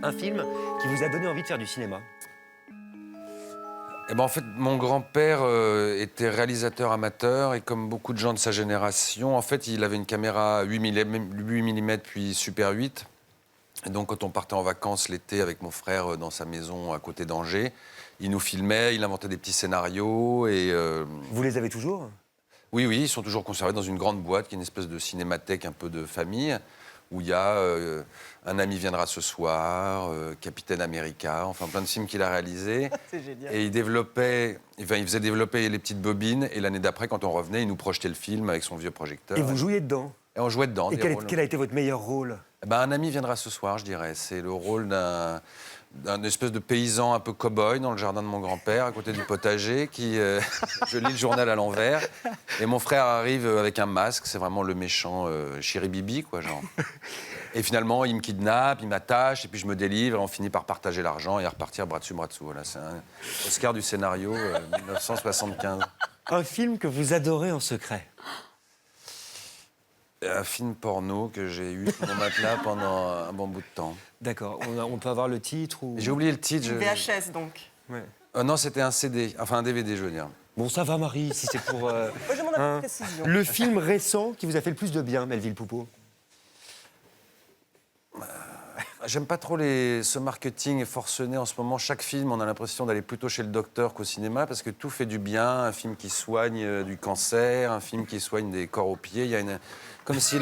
Un film qui vous a donné envie de faire du cinéma? Eh ben, en fait, mon grand-père était réalisateur amateur et comme beaucoup de gens de sa génération, en fait, il avait une caméra 8 mm puis Super 8. Et donc, quand on partait en vacances l'été avec mon frère dans sa maison à côté d'Angers, il nous filmait, il inventait des petits scénarios et... Vous les avez toujours? Oui, oui, ils sont toujours conservés dans une grande boîte qui est une espèce de cinémathèque un peu de famille, où il y a Un ami viendra ce soir, Capitaine America, enfin plein de films qu'il a réalisés. C'est génial. Et il faisait développer les petites bobines, et l'année d'après, quand on revenait, il nous projetait le film avec son vieux projecteur. Et vous jouiez dedans? Et on jouait dedans. Et des quel a été votre meilleur rôle? Un ami viendra ce soir, je dirais. C'est le rôle d'un espèce de paysan un peu cow-boy dans le jardin de mon grand-père, à côté du potager, qui... je lis le journal à l'envers, et mon frère arrive avec un masque, c'est vraiment le méchant Chiribibi, quoi, genre. Et finalement, il me kidnappe, il m'attache, et puis je me délivre, et on finit par partager l'argent et à repartir bras dessus, bras dessous. Voilà, c'est un Oscar du scénario, 1975. Un film que vous adorez en secret? Un film porno que j'ai eu sur mon matelas pendant un bon bout de temps. D'accord. On peut avoir le titre ou... J'ai oublié le titre. VHS, donc. Ouais. Non, c'était un CD, enfin un DVD, je veux dire. Bon, ça va, Marie, si c'est pour... Moi, je demande un peu de précision. Le film récent qui vous a fait le plus de bien, Melville Poupeau? J'aime pas trop ce marketing forcené en ce moment. Chaque film, on a l'impression d'aller plutôt chez le docteur qu'au cinéma parce que tout fait du bien. Un film qui soigne du cancer, un film qui soigne des corps aux pieds. Il y a comme si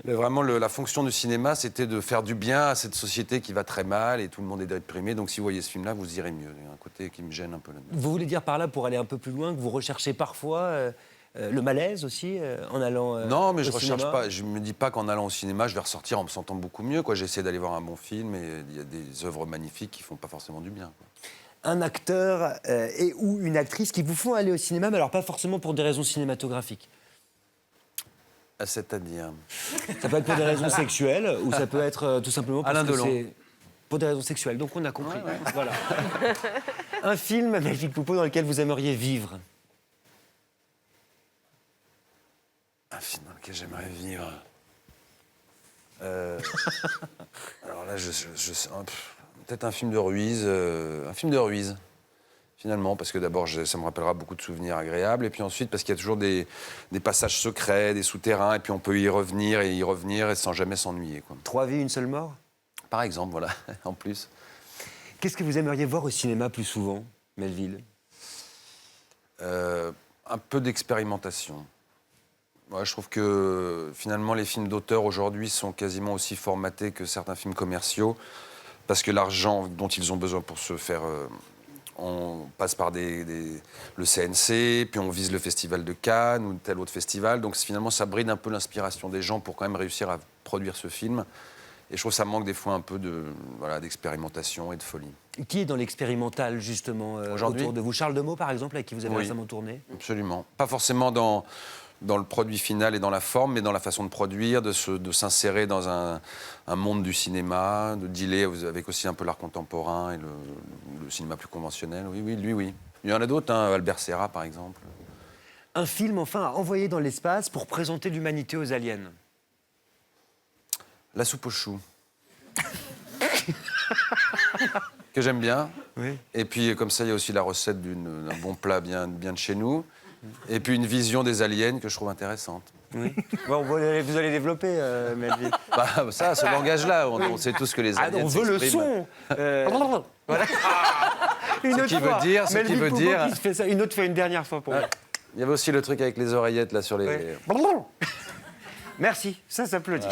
vraiment la fonction du cinéma, c'était de faire du bien à cette société qui va très mal et tout le monde est déprimé. Donc si vous voyez ce film-là, vous irez mieux. Il y a un côté qui me gêne un peu là-dedans. Vous voulez dire par là, pour aller un peu plus loin, que vous recherchez parfois le malaise aussi, en allant non, mais je au recherche cinéma? pas. Je me dis pas qu'en allant au cinéma, je vais ressortir en me sentant beaucoup mieux, quoi. J'essaie d'aller voir un bon film et il y a des œuvres magnifiques qui font pas forcément du bien, quoi. Un acteur et ou une actrice qui vous font aller au cinéma, mais alors pas forcément pour des raisons cinématographiques. C'est-à-dire... Ça peut être pour des raisons sexuelles ou ça peut être tout simplement parce Alain que Delon. c'est pour des raisons sexuelles. Donc on a compris. Voilà. Un film, Melville Poupeau, dans lequel vous aimeriez vivre? Un film dans lequel j'aimerais vivre. Alors là, peut-être un film de Ruiz. Un film de Ruiz, finalement, parce que d'abord, ça me rappellera beaucoup de souvenirs agréables. Et puis ensuite, parce qu'il y a toujours des passages secrets, des souterrains, et puis on peut y revenir et sans jamais s'ennuyer, quoi. 3 vies, une seule mort? Par exemple, voilà, en plus. Qu'est-ce que vous aimeriez voir au cinéma plus souvent, Melville? Un peu d'expérimentation. Ouais, je trouve que finalement les films d'auteur aujourd'hui sont quasiment aussi formatés que certains films commerciaux parce que l'argent dont ils ont besoin pour se faire, on passe par le CNC, puis on vise le festival de Cannes ou tel autre festival, donc finalement ça bride un peu l'inspiration des gens pour quand même réussir à produire ce film. Et je trouve que ça manque des fois un peu d'expérimentation et de folie. Qui est dans l'expérimental, justement, Aujourd'hui autour de vous? Charles Demeaux, par exemple, avec qui vous avez Oui. récemment tourné? Absolument. Pas forcément dans le produit final et dans la forme, mais dans la façon de produire, de s'insérer dans un monde du cinéma, de dealer avec aussi un peu l'art contemporain et le cinéma plus conventionnel. Oui, oui, lui, oui. Il y en a d'autres, hein, Albert Serra, par exemple. Un film, enfin, à envoyer dans l'espace pour présenter l'humanité aux aliens? La soupe aux choux. Que j'aime bien. Oui. Et puis, comme ça, il y a aussi la recette d'un bon plat bien de chez nous. Et puis, une vision des aliens que je trouve intéressante. Oui. Bon, vous allez développer, Melville. Ça, ce langage-là, on sait tous que les aliens on veut le s'expriment. son. Voilà. Une Ce autre qui veut fois. dire, ce qui Melville veut Poupeau dire- qui se fait ça. Une autre fois, une dernière fois pour vous. Il y avait aussi le truc avec les oreillettes, là, sur les... Ouais. Merci, ça s'applaudit.